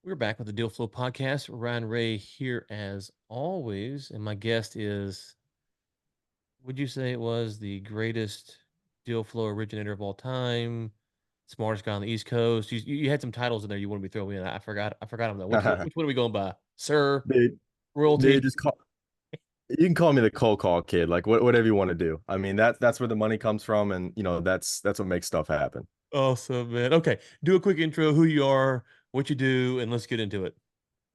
We're back with the Deal Flow podcast. Ryan Ray here as always, and my guest is. Would you say it was the greatest deal flow originator of all time, smartest guy on the East Coast? You had some titles in there you wanted me to throw in. I forgot them though. Which one are we going by, Sir? Dude, Royalty? dude, just call. You can call me the cold call kid, like whatever you want to do. I mean, that's where the money comes from, and that's what makes stuff happen. Awesome, man. Okay, do a quick intro. Who you are, what you do, and let's get into it.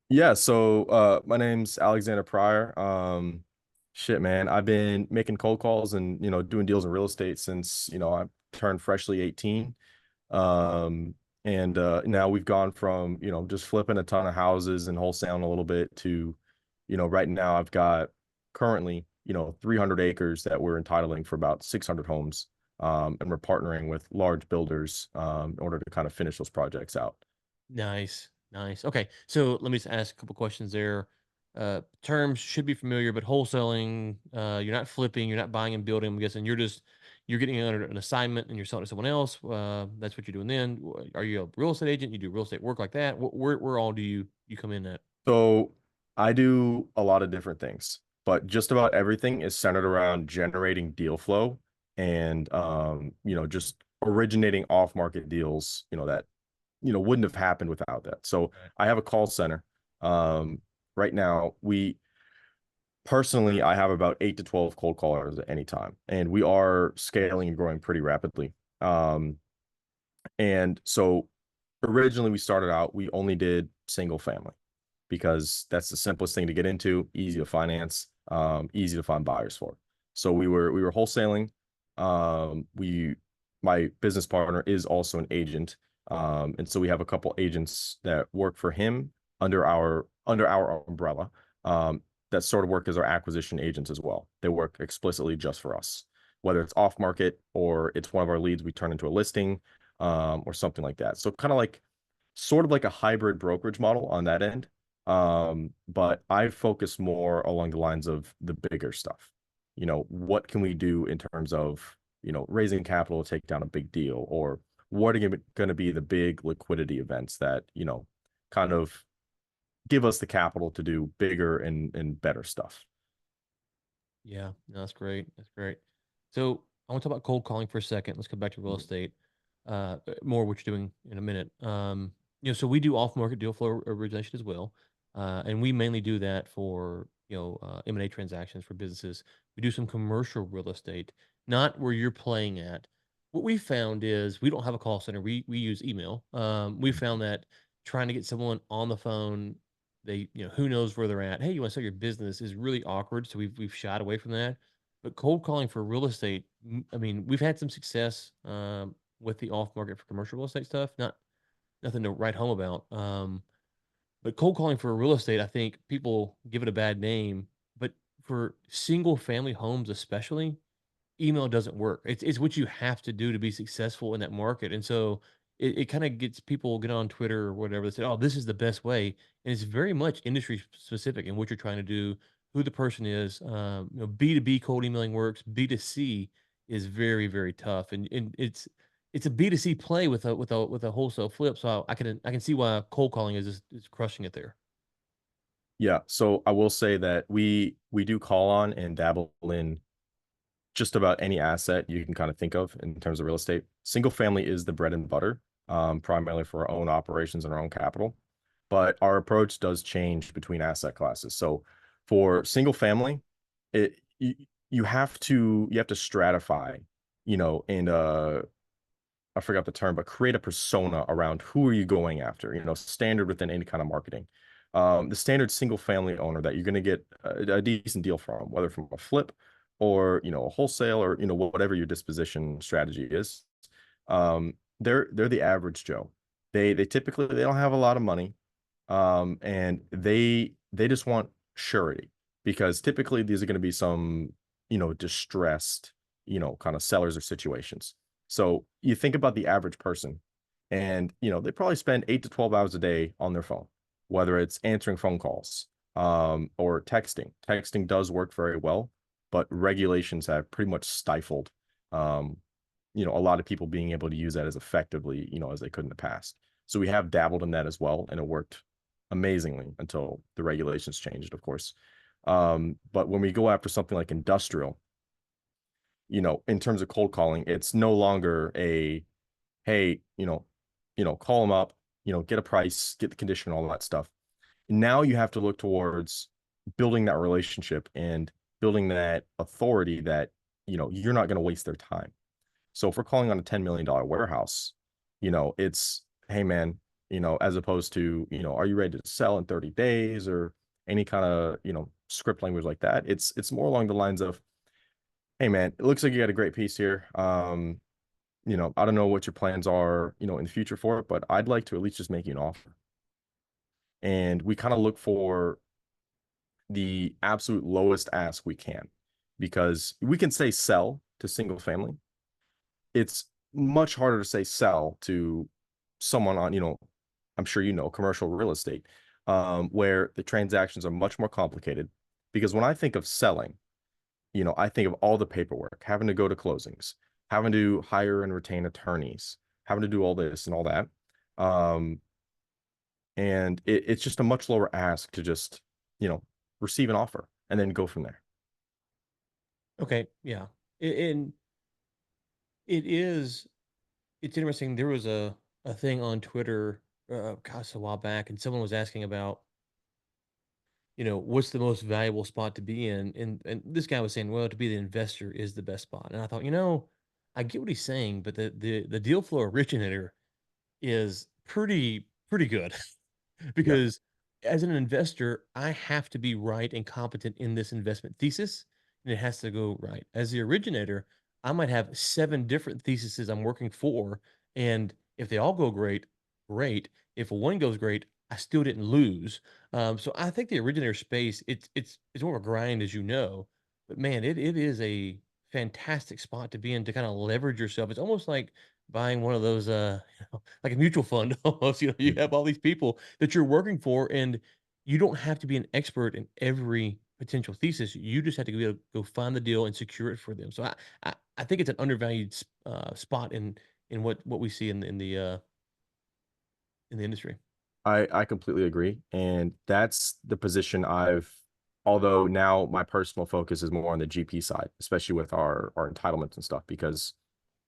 Yeah, so my name's Alexander Pryor. Shit, man, I've been making cold calls and doing deals in real estate since I turned freshly 18. Um, and now we've gone from just flipping a ton of houses and wholesaling a little bit to right now I've got currently 300 acres that we're entitling for about 600 homes. And we're partnering with large builders in order to kind of finish those projects out. Nice, nice. Okay, so let me just ask a couple questions there. Terms should be familiar, but wholesaling, you're not flipping, you're not buying and building. I'm guessing you're getting under an assignment and you're selling to someone else. That's what you're doing then. Are you a real estate agent? You do real estate work like that? Where all do you come in at? So I do a lot of different things, but just about everything is centered around generating deal flow and just originating off-market deals, that wouldn't have happened without that. So Right. I have a call center. Right now, we personally, I have about 8 to 12 cold callers at any time, and we are scaling and growing pretty rapidly. And so originally we started out, we only did single family because that's the simplest thing to get into, easy to finance, easy to find buyers for. So we were wholesaling. We My business partner is also an agent. And so we have a couple agents that work for him under our umbrella. That sort of work as our acquisition agents as well. They work explicitly just for us, whether it's off market or it's one of our leads we turn into a listing, or something like that. So kind of like sort of like a hybrid brokerage model on that end. But I focus more along the lines of the bigger stuff. What can we do in terms of, raising capital to take down a big deal, or what are going to be the big liquidity events that, kind of give us the capital to do bigger and better stuff. Yeah, no, that's great. That's great. So I want to talk about cold calling for a second. Let's come back to real estate. More what you're doing in a minute. So we do off market deal flow origination as well, and we mainly do that for M&A transactions for businesses. We do some commercial real estate, not where you're playing at. What we found is we don't have a call center. We use email. We found that trying to get someone on the phone, who knows where they're at. Hey, you want to sell your business is really awkward. So we've shied away from that. But cold calling for real estate, I mean, we've had some success with the off market for commercial real estate stuff. Nothing to write home about. But cold calling for real estate, I think people give it a bad name. But for single family homes, especially, email doesn't work. It's what you have to do to be successful in that market. And so it kind of gets people get on Twitter or whatever. They say, "Oh, this is the best way," and it's very much industry specific in what you're trying to do, who the person is. B2B cold emailing works. B2C is very very tough, and it's a B2C play with a wholesale flip. So I can see why cold calling is crushing it there. Yeah. So I will say that we do call on and dabble in just about any asset you can kind of think of in terms of real estate. Single family is the bread and butter, primarily for our own operations and our own capital. But our approach does change between asset classes. So for single family, it you have to stratify, and I forgot the term, but create a persona around who are you going after, standard within any kind of marketing. The standard single family owner that you're going to get a decent deal from, whether from a flip or, a wholesale or, whatever your disposition strategy is. They're the average Joe. They typically they don't have a lot of money. And they just want surety because typically these are going to be some, distressed, kind of sellers or situations. So you think about the average person and, they probably spend 8 to 12 hours a day on their phone, whether it's answering phone calls, or texting. Texting does work very well, but regulations have pretty much stifled, um, a lot of people being able to use that as effectively, as they could in the past. So we have dabbled in that as well, and it worked amazingly until the regulations changed, of course. But when we go after something like industrial, in terms of cold calling, it's no longer a hey, call them up, get a price, get the condition, all that stuff. Now you have to look towards building that relationship and building that authority that, you're not going to waste their time. So if we're calling on a $10 million warehouse, it's, hey man, as opposed to, are you ready to sell in 30 days or any kind of, script language like that. It's more along the lines of, hey man, it looks like you got a great piece here. I don't know what your plans are, in the future for it, but I'd like to at least just make you an offer. And we kind of look for the absolute lowest ask we can because we can say sell to single family. It's much harder to say sell to someone on, I'm sure commercial real estate, where the transactions are much more complicated. Because when I think of selling, I think of all the paperwork, having to go to closings, having to hire and retain attorneys, having to do all this and all that. Um, and it's just a much lower ask to just, receive an offer and then go from there. Okay, yeah. And it is it's interesting. There was a thing on Twitter, gosh, a while back, and someone was asking about, what's the most valuable spot to be in, and this guy was saying, well, to be the investor is the best spot, and I thought, I get what he's saying, but the deal flow originator is pretty good. Yeah. Because as an investor, I have to be right and competent in this investment thesis, and it has to go right. As the originator, I might have 7 different theses I'm working for, and if they all go great, great. If one goes great, I still didn't lose. So I think the originator space, it's more of a grind, as you know, but man, it is a fantastic spot to be in to kind of leverage yourself. It's almost like buying one of those, like a mutual fund almost. You have all these people that you're working for, and you don't have to be an expert in every potential thesis. You just have to go find the deal and secure it for them. So I think it's an undervalued spot in what we see in the industry. I completely agree. And that's the position although now my personal focus is more on the GP side, especially with our entitlements and stuff, because,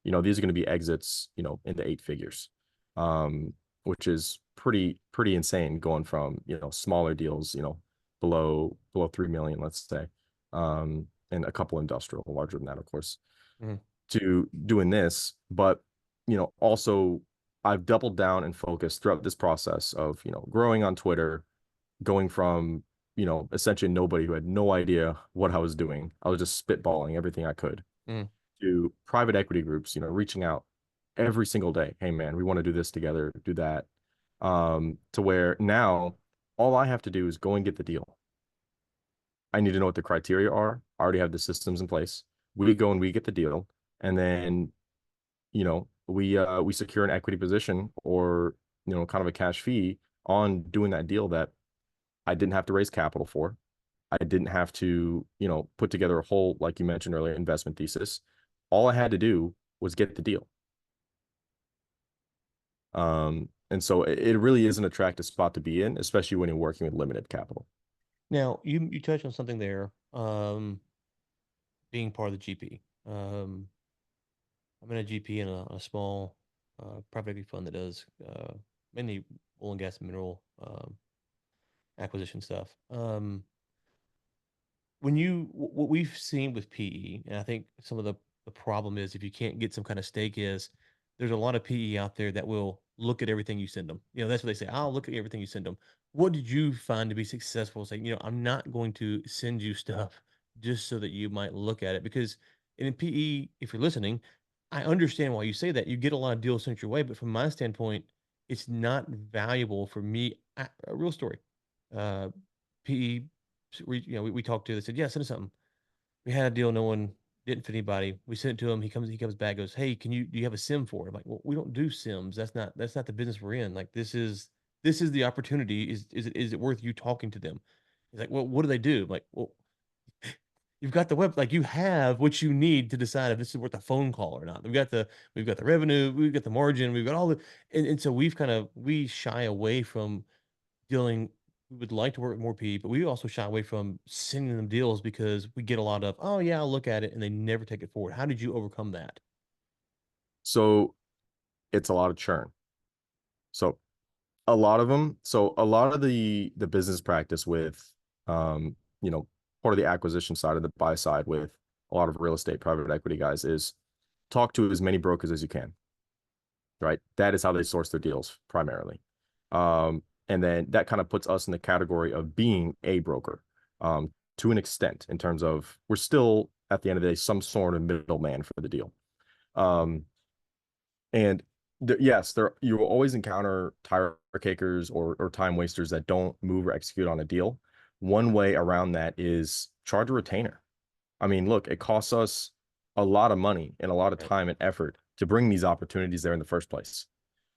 these are going to be exits, into 8 figures, um, which is pretty insane going from, smaller deals, below 3 million, let's say, and a couple industrial larger than that, of course, Mhm. to doing this. But, also I've doubled down and focused throughout this process of, growing on Twitter, going from, essentially nobody who had no idea what I was doing. I was just spitballing everything I could Mm. to private equity groups, reaching out every single day. Hey man, we want to do this together, do that. To where now all I have to do is go and get the deal. I need to know what the criteria are. I already have the systems in place. We go and we get the deal. And then we secure an equity position or kind of a cash fee on doing that deal that I didn't have to raise capital for. I didn't have to put together a whole, like you mentioned earlier, investment thesis. All I had to do was get the deal. And so it really is an attractive spot to be in, especially when you're working with limited capital. Now you touched on something there, being part of the GP. I'm in a GP in a small private equity fund that does mainly oil and gas and mineral acquisition stuff. What we've seen with PE, and I think some of the problem is if you can't get some kind of stake is there's a lot of PE out there that will look at everything you send them. That's what they say. I'll look at everything you send them. What did you find to be successful? Saying, I'm not going to send you stuff just so that you might look at it because in PE, if you're listening, I understand why you say that. You get a lot of deals sent your way, but from my standpoint, it's not valuable for me. A real story. PE we talked to. They said, yeah, send us something. We had a deal. No one didn't fit anybody. We sent it to him. He comes back, goes, hey, do you have a sim for it? I'm like, well, we don't do sims. That's not the business we're in. Like, this is the opportunity. Is it worth you talking to them? He's like, well, what do they do? I'm like, well, you've got the web, like you have what you need to decide if this is worth a phone call or not. We've got the revenue, we've got the margin, we've got all the, and so we shy away from dealing. We would like to work with more people, but we also shy away from sending them deals because we get a lot of, oh yeah, I'll look at it, and they never take it forward. How did you overcome that? So it's a lot of churn. So a lot of them. So a lot of the business practice with, um, you know, part of the acquisition side of the buy side with a lot of real estate private equity guys is talk to as many brokers as you can, right? That is how they source their deals primarily. And then that kind of puts us in the category of being a broker, to an extent, in terms of we're still at the end of the day some sort of middleman for the deal. Um, and yes, there you will always encounter tire cakers or time wasters that don't move or execute on a deal. One way around that is charge a retainer. I mean, look, it costs us a lot of money and a lot of Right. time and effort to bring these opportunities there in the first place.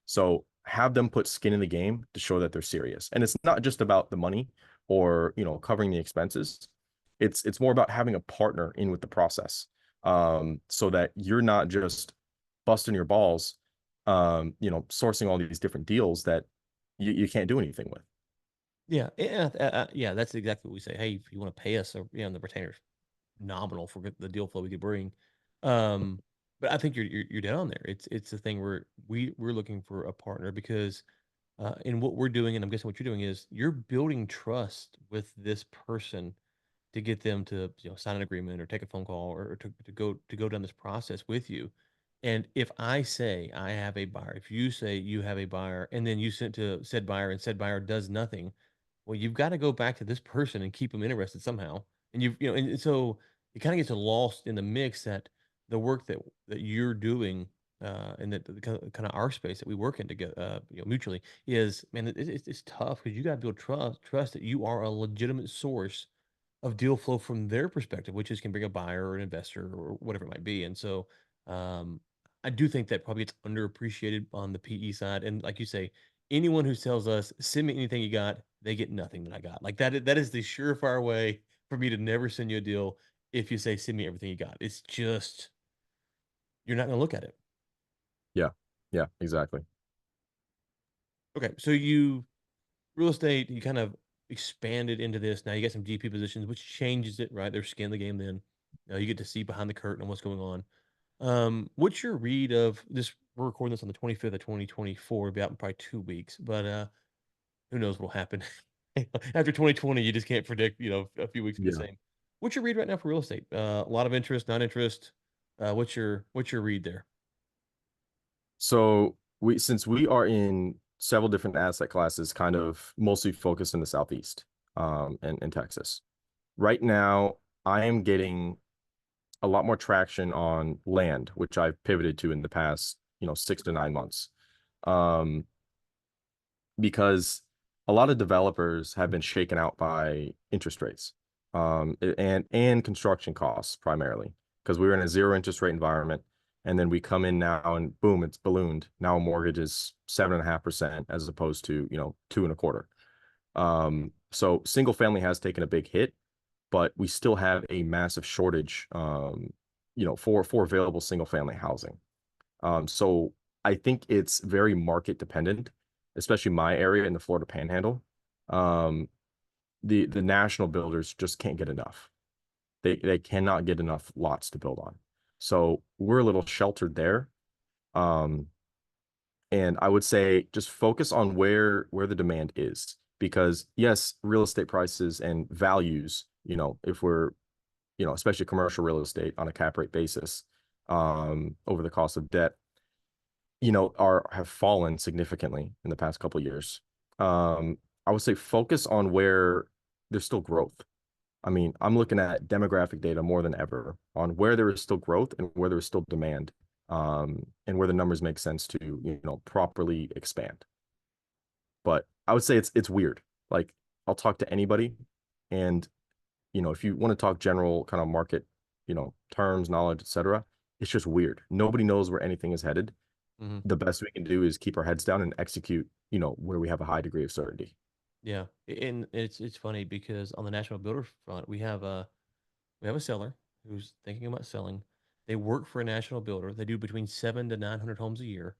So have them put skin in the game to show that they're serious. And it's not just about the money or, covering the expenses. It's more about having a partner in with the process. So that you're not just busting your balls, sourcing all these different deals that you can't do anything with. Yeah, yeah, that's exactly what we say. Hey, if you want to pay us, or the retainer's nominal for the deal flow we could bring. Um, but I think you're dead on there. It's the thing where we're looking for a partner because in what we're doing, and I'm guessing what you're doing is you're building trust with this person to get them to sign an agreement or take a phone call or to go down this process with you. And if I say I have a buyer, if you say you have a buyer, and then you sent to said buyer and said buyer does nothing, well, you've got to go back to this person and keep them interested somehow. And and so it kind of gets lost in the mix that the work that you're doing and that the kind of our space that we work in together, mutually is, man, it's tough because you got to build trust that you are a legitimate source of deal flow from their perspective, which is can bring a buyer or an investor or whatever it might be. And so um, I do think that probably it's underappreciated on the PE side. And like you say, anyone who tells us, send me anything you got, they get nothing that I got. Like that is the surefire way for me to never send you a deal if you say, send me everything you got. It's just, you're not going to look at it. Yeah. Yeah, exactly. Okay. So you, real estate, you kind of expanded into this. Now you got some GP positions, which changes it, right? They're skin the game then. You get to see behind the curtain on what's going on. What's your read of this? We're recording this on the 25th of 2024. It'll be out in probably 2 weeks, but who knows what'll happen after 2020? You just can't predict. A few weeks be the Yeah. same. What's your read right now for real estate? A lot of interest, not interest. What's your read there? So since we are in several different asset classes, kind of mostly focused in the Southeast, and in Texas. Right now, I am getting a lot more traction on land, which I've pivoted to in the past, 6 to 9 months. Um, because a lot of developers have been shaken out by interest rates, and construction costs primarily, because we were in a zero interest rate environment, and then we come in now and boom, it's ballooned. Now a mortgage is 7.5% as opposed to 2.25. So single family has taken a big hit, but we still have a massive shortage, for available single family housing. So I think it's very market dependent, especially my area in the Florida Panhandle. Um, the national builders just can't get enough. They cannot get enough lots to build on. So we're a little sheltered there. Um, and I would say just focus on where the demand is, because yes, real estate prices and values, if we're, especially commercial real estate on a cap rate basis, over the cost of debt, are have fallen significantly in the past couple of years. I would say focus on where there's still growth. I mean, I'm looking at demographic data more than ever on where there is still growth and where there is still demand, and where the numbers make sense to, properly expand. But I would say it's weird. Like, I'll talk to anybody, and if you want to talk general kind of market, terms, knowledge, etc., it's just weird. Nobody knows where anything is headed. Hmm. The best we can do is keep our heads down and execute, where we have a high degree of certainty. Yeah, and it's funny because on the national builder front, we have a seller who's thinking about selling. They work for a national builder. They do between 7 to 900 homes a year.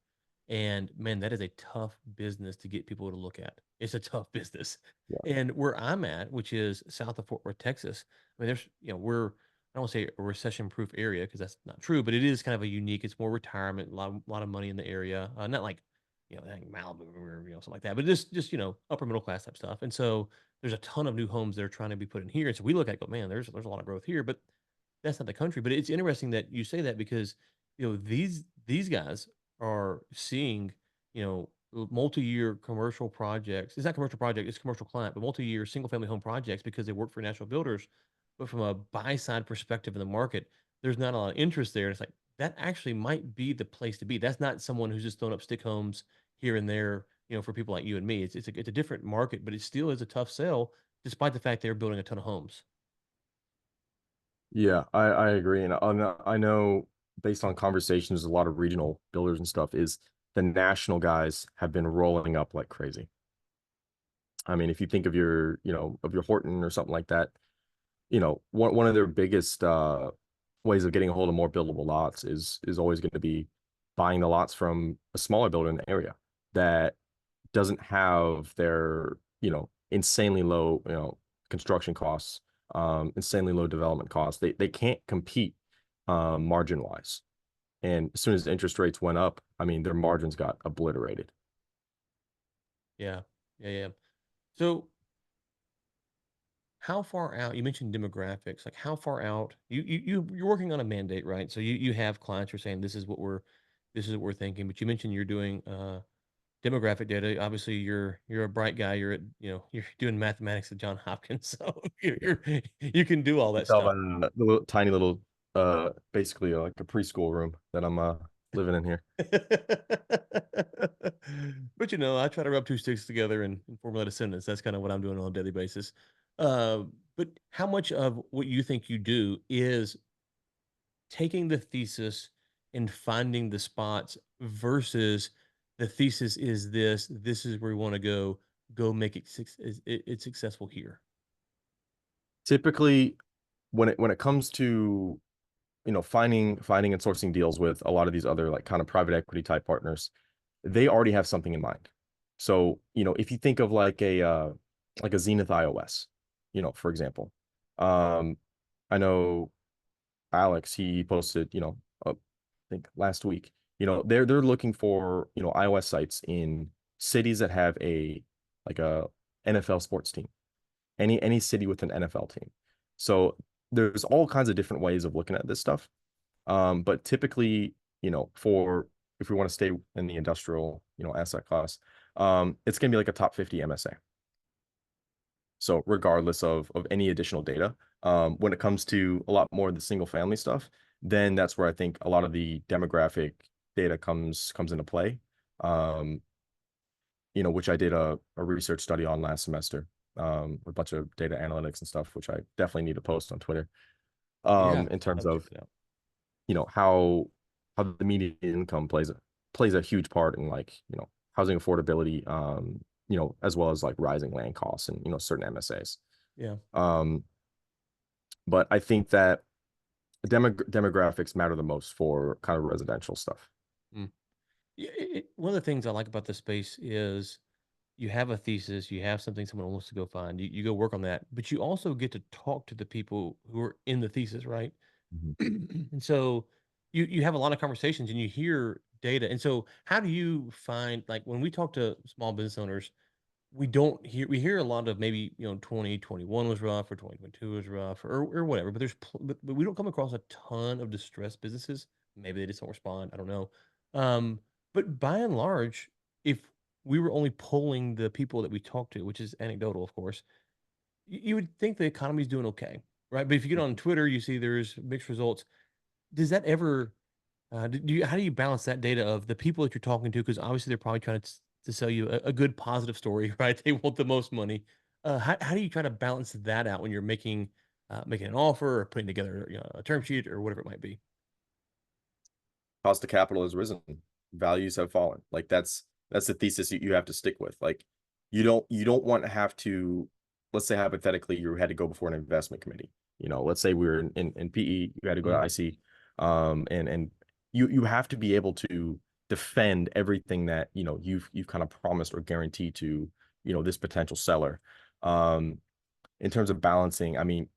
And man, that is a tough business to get people to look at. It's a tough business. Yeah. And where I'm at, which is south of Fort Worth, Texas, I mean, there's, we're, I don't want to say a recession proof area because that's not true, but it is kind of a unique, it's more retirement, lot of money in the area. Not like, like Malibu or, something like that, but just, upper middle class type stuff. And so there's a ton of new homes that are trying to be put in here. And so we look at it, go, man, there's a lot of growth here, but that's not the country. But it's interesting that you say that because, these guys are seeing, multi-year commercial projects. It's not commercial project, it's commercial client, but multi-year single family home projects because they work for national builders. But from a buy side perspective in the market, there's not a lot of interest there. It's like that actually might be the place to be. That's not someone who's just throwing up stick homes here and there, for people like you and me. It's a different market, but it still is a tough sell, despite the fact they're building a ton of homes. Yeah, I agree. And I know based on conversations, a lot of regional builders and stuff is the national guys have been rolling up like crazy. I mean, if you think of your, of your Horton or something like that, one of their biggest ways of getting a hold of more buildable lots is always going to be buying the lots from a smaller builder in the area that doesn't have their, insanely low, construction costs, insanely low development costs. They can't compete margin wise. And as soon as interest rates went up, I mean, their margins got obliterated. Yeah. Yeah. Yeah. So how far out, you mentioned demographics, like how far out you're working on a mandate, right? So you have clients who are saying this is what we're thinking, but you mentioned you're doing demographic data. Obviously you're a bright guy. You're at, you're doing mathematics at John Hopkins. So you can do all You that tell stuff. by the little, tiny little, basically like a preschool room that I'm living in here. But I try to rub two sticks together and formulate a sentence. That's kind of what I'm doing on a daily basis. But how much of what you think you do is taking the thesis and finding the spots versus the thesis is this is where we want to go make it successful here. Typically, when it comes to finding and sourcing deals with a lot of these other like kind of private equity type partners, they already have something in mind. So, if you think of like a Zenith iOS, for example, um, I know Alex, he posted, I think last week, they're looking for, iOS sites in cities that have a NFL sports team, any city with an NFL team. So there's all kinds of different ways of looking at this stuff. But typically, for if we want to stay in the industrial, asset class, it's going to be like a top 50 MSA. So regardless of any additional data, when it comes to a lot more of the single family stuff, then that's where I think a lot of the demographic data comes into play. Um, which I did a research study on last semester, with a bunch of data analytics and stuff, which I definitely need to post on Twitter. Yeah, In I'll terms have to check of it out. how the median income plays a huge part in like housing affordability, as well as like rising land costs and certain MSAs. Yeah. um but I think that demographics matter the most for kind of residential stuff. Mm. Yeah, one of the things I like about this space is you have a thesis, you have something someone wants to go find, you go work on that, but you also get to talk to the people who are in the thesis, right? Mhm. And so you have a lot of conversations and you hear data. And so how do you find, like when we talk to small business owners, we hear a lot of maybe 2021 was rough or 2022 was rough or whatever, but but we don't come across a ton of distressed businesses. Maybe they just don't respond, I don't know. um but by and large, if we were only polling the people that we talk to, which is anecdotal of course, you would think the economy's doing okay, right? But if you get on Twitter, you see there's mixed results. Does that ever how do you balance that data of the people that you're talking to? Because obviously they're probably trying to sell you a good positive story, right? They want the most money. How do you try to balance that out when you're making an offer or putting together a term sheet or whatever it might be? Cost of capital has risen, values have fallen. Like that's the thesis you have to stick with. Like you don't want to have to, let's say hypothetically you had to go before an investment committee. Let's say we were in PE, you had to go to Mm, IC, and you have to be able to defend everything that, you've kind of promised or guaranteed to, this potential seller. Um, in terms of balancing, I mean,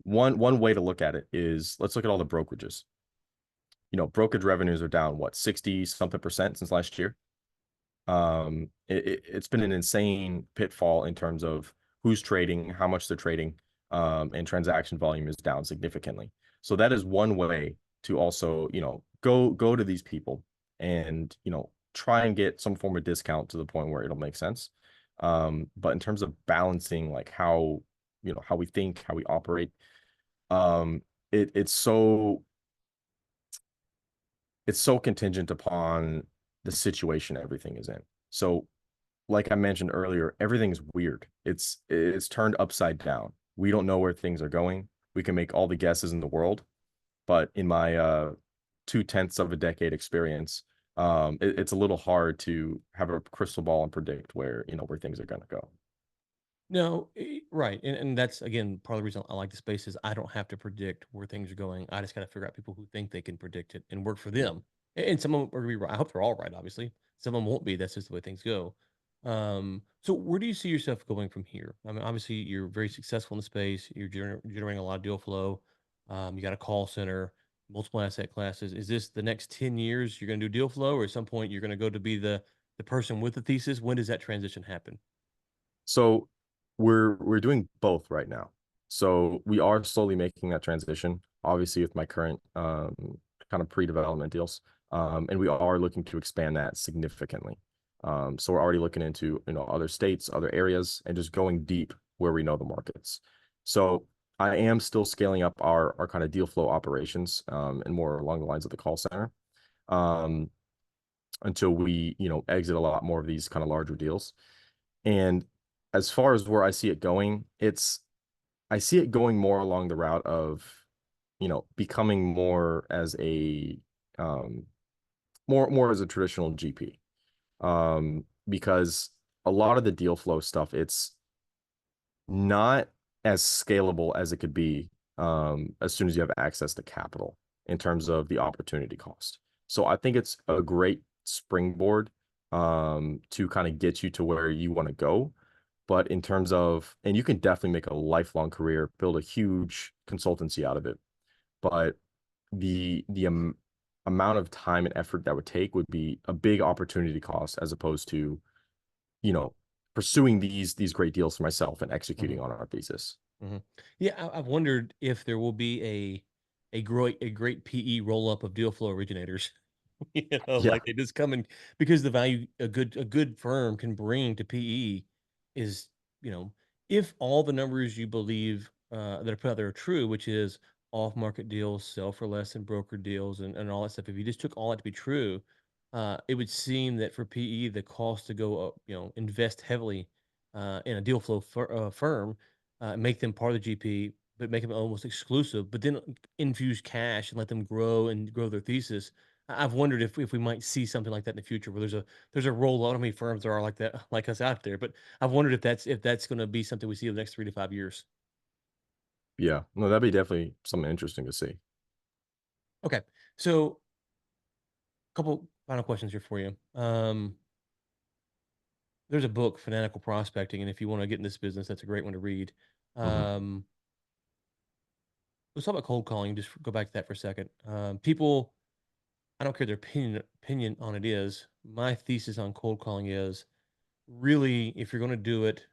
one way to look at it is, let's look at all the brokerages. Brokerage revenues are down what, 60 something percent since last year. It's been an insane pitfall in terms of who's trading, how much they're trading, and transaction volume is down significantly. So that is one way to also, go to these people and, try and get some form of discount to the point where it'll make sense. But in terms of balancing like how we think, how we operate, um, it's so contingent upon the situation everything is in. So, like I mentioned earlier, everything's weird. It's turned upside down. We don't know where things are going. We can make all the guesses in the world, but in my 2/10 of a decade experience, it's a little hard to have a crystal ball and predict where things are going to go. No, right, and that's again part of the reason I like the space is I don't have to predict where things are going. I just got to figure out people who think they can predict it and work for them. And some of them are gonna be right. I hope they're all right. Obviously, some of them won't be. That's just the way things go. So where do you see yourself going from here? I mean, obviously you're very successful in the space. You're generating a lot of deal flow. You got a call center, multiple asset classes. Is this the next 10 years you're going to do deal flow, or at some point you're going to go to be the person with the thesis? When does that transition happen? So we're doing both right now. So we are slowly making that transition, obviously with my current kind of pre-development deals. And we are looking to expand that significantly. So we're already looking into, other states, other areas, and just going deep where we know the markets. So I am still scaling up our kind of deal flow operations, and more along the lines of the call center, um, until we, exit a lot more of these kind of larger deals. And as far as where I see it going, I see it going more along the route of, becoming more as a um more as a traditional GP. Because a lot of the deal flow stuff, it's not as scalable as it could be, as soon as you have access to capital in terms of the opportunity cost. So I think it's a great springboard, to kind of get you to where you want to go. But in terms of, and you can definitely make a lifelong career, build a huge consultancy out of it. But the amount of time and effort that would take would be a big opportunity cost as opposed to, you know, pursuing these great deals for myself and executing on our thesis. Mhm. Yeah, I've wondered if there will be a great PE roll up of deal flow originators. Yeah. Like they just come in because the value a good firm can bring to PE is, you know, if all the numbers you believe that are put out there are true, which is off market deals, sell for less than broker deals, and all that stuff. If you just took all that to be true, it would seem that for PE the cost to go up, invest heavily in a deal flow firm make them part of the GP, but make them almost exclusive, but then infuse cash and let them grow and grow their thesis. I've wondered if we might see something like that in the future, where there's a rollout. How many firms there are like that, like us out there? But I've wondered if that's going to be something we see in the next 3 to 5 years. Yeah. No, that'd be definitely something interesting to see. Okay, so a couple final questions here for you. There's a book, Fanatical Prospecting, and if you want to get in this business, that's a great one to read. Hmm. Um, let's talk about cold calling. Just go back to that for a second. People I don't care their opinion on it is. My thesis on cold calling is really if you're going to do it,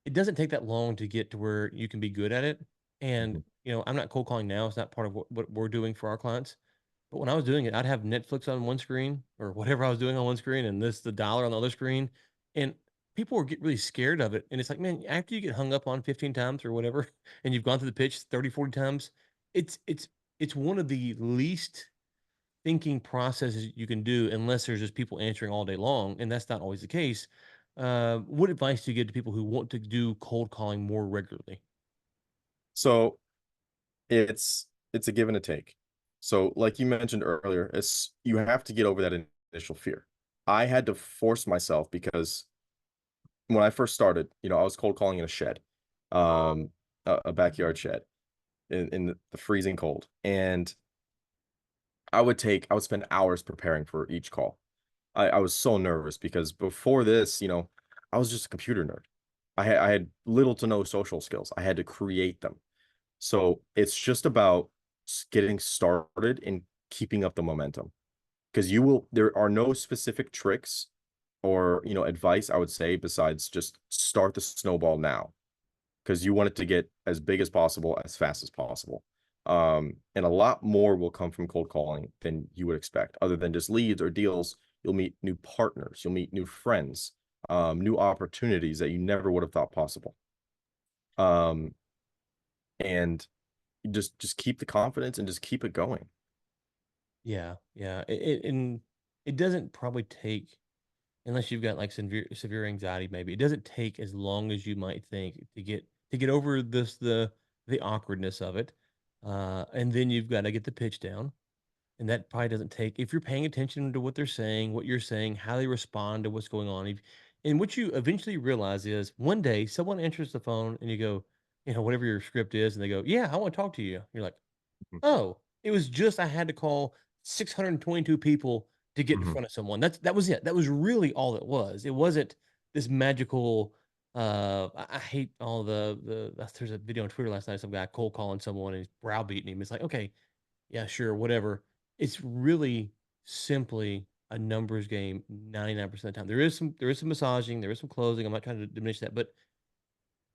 it doesn't take that long to get to where you can be good at it. And Hmm. I'm not cold calling now. It's not part of what we're doing for our clients. But when I was doing it, I'd have Netflix on one screen or whatever I was doing on one screen, and the dollar on the other screen, and people were get really scared of it. And it's like, man, after you get hung up on 15 times or whatever, and you've gone through the pitch 30, 40 times, it's it's it's one of the least thinking processes you can do unless there's just people answering all day long, and that's not always the case. What advice do you give to people who want to do cold calling more regularly? So it's a give and a take. So like you mentioned earlier, it's you have to get over that initial fear. I had to force myself because when I first started, I was cold calling in a shed, um, a backyard shed in the freezing cold, and I would spend hours preparing for each call. I was so nervous because before this, I was just a computer nerd. I had little to no social skills. I had to create them. So it's just about getting started and keeping up the momentum. Because there are no specific tricks or, advice I would say besides just start the snowball now. Because you want it to get as big as possible, as fast as possible. And a lot more will come from cold calling than you would expect. Other than just leads or deals, you'll meet new partners, you'll meet new friends, new opportunities that you never would have thought possible. Um, and just keep the confidence and just keep it going. Yeah, yeah, and it doesn't probably take, unless you've got like severe anxiety, maybe it doesn't take as long as you might think to get over the awkwardness of it, and then you've got to get the pitch down, and that probably doesn't take, if you're paying attention to what they're saying, what you're saying, how they respond to what's going on. And what you eventually realize is one day someone answers the phone and you go, whatever your script is, and they go, "Yeah, I want to talk to you." You're like, "Oh, it was just I had to call 622 people to get in Mhm. front of someone." That was it. That was really all it was. It wasn't this magical, I hate all there's a video on Twitter last night, some guy cold calling someone and he's browbeating him. It's like, okay, yeah, sure, whatever. It's really simply a numbers game 99% of the time. There is some massaging, there is some closing. I'm not trying to diminish that, but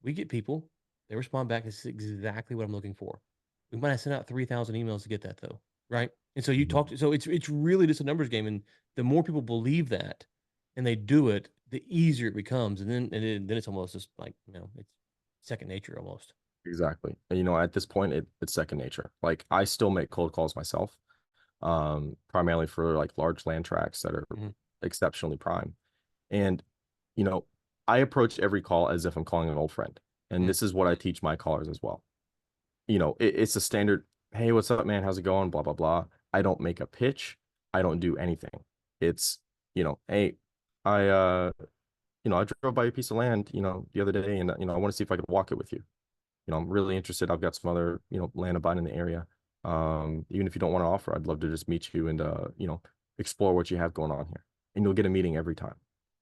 we get people, they respond back, "This is exactly what I'm looking for." We might have sent out 3,000 emails to get that though, right? And so you Mhm. talk to, so it's really just a numbers game, and the more people believe that and they do it, the easier it becomes, and then it's almost just like, it's second nature almost. Exactly. And at this point, it's second nature. Like I still make cold calls myself, primarily for like large land tracts that are Mhm, exceptionally prime. And, you know, I approach every call as if I'm calling an old friend. And mhm. this is what I teach my callers as well. It's a standard, hey, what's up, man? How's it going? Blah, blah, blah. I don't make a pitch. I don't do anything. It's, hey, I, I drove by a piece of land, the other day and, I want to see if I could walk it with you. I'm really interested. I've got some other, land to buy in the area. Even if you don't want to offer, I'd love to just meet you and, explore what you have going on here. And you'll get a meeting every time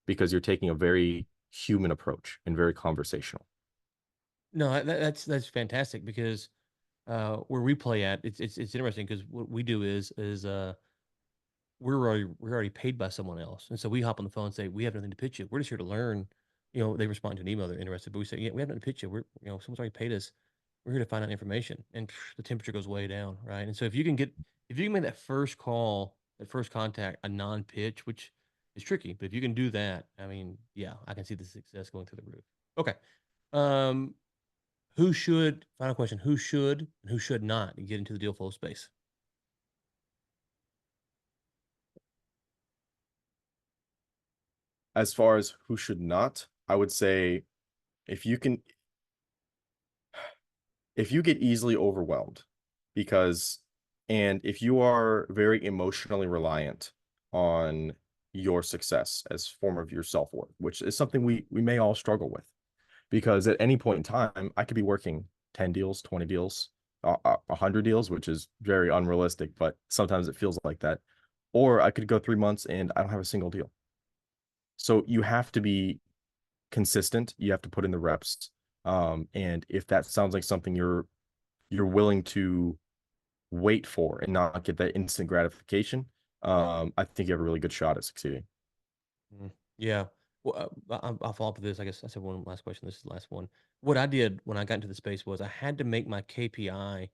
because you're taking a very human approach and very conversational. No, that's fantastic because, where we play at, it's interesting because what we do is we're already paid by someone else, and so we hop on the phone and say, "We have nothing to pitch you. We're just here to learn." They respond to an email, they're interested, but we say, "Yeah, we have nothing to pitch you. Someone's already paid us. We're here to find out information," and the temperature goes way down, right? And so if you can make that first call, that first contact, a non-pitch, which is tricky, but if you can do that, I mean, yeah, I can see the success going through the roof. Okay, um, final question, who should and who should not get into the deal flow space? As far as who should not, I would say if you can, if you get easily overwhelmed because, and if you are very emotionally reliant on your success as form of your self-worth, which is something we may all struggle with because at any point in time, I could be working 10 deals, 20 deals, 100 deals, which is very unrealistic, but sometimes it feels like that. Or I could go 3 months and I don't have a single deal. So you have to be consistent. You have to put in the reps. And if that sounds like something you're willing to wait for and not get that instant gratification, I think you have a really good shot at succeeding. Mm, yeah. Well, I'll follow up with this. I guess I said one last question. This is the last one. What I did when I got into the space was I had to make my KPI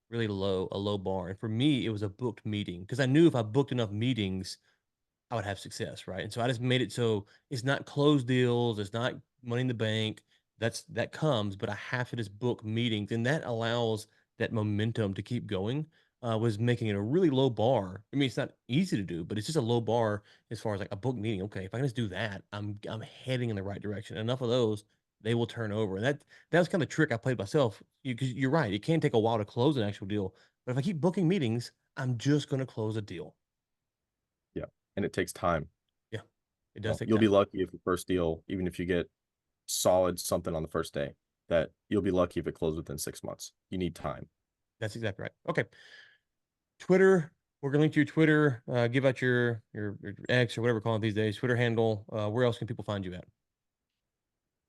really low, a low bar. And for me, it was a booked meeting because I knew if I booked enough meetings, I would have success, right? And so I just made it so it's not closed deals, it's not money in the bank. That comes, but I have to just book meetings, and that allows that momentum to keep going. Was making it a really low bar. I mean, it's not easy to do, but it's just a low bar as far as like a book meeting. Okay, if I can just do that, I'm heading in the right direction. Enough of those, they will turn over. And that was kind of the trick I played myself. Because you're right, it can take a while to close an actual deal, but if I keep booking meetings, I'm just going to close a deal. Yeah. And it takes time. Yeah, it does take You'll be time. lucky if the first deal, even if you get solid something on the first day, that you'll be lucky if it closes within 6 months. You need time. That's exactly right. Okay. Twitter, We're gonna link to your Twitter. Give out your X or whatever we're calling it these days, Twitter handle. Where else can people find you at?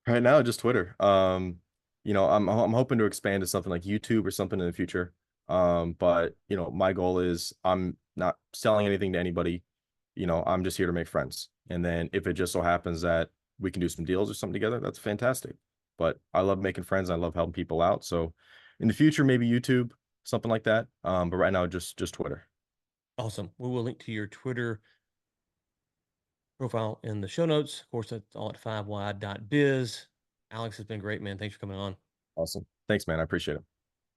Right now, just Twitter. I'm hoping to expand to something like YouTube or something in the future. But my goal is I'm not selling anything to anybody. I'm just here to make friends. And then if it just so happens that we can do some deals or something together, that's fantastic. But I love making friends. I love helping people out. So in the future, maybe YouTube, something like that. But right now, just Twitter. Awesome. We will link to your Twitter profile in the show notes. Of course, that's all at 5wide.biz. Alex, has been great, man. Thanks for coming on. Awesome. Thanks, man. I appreciate it.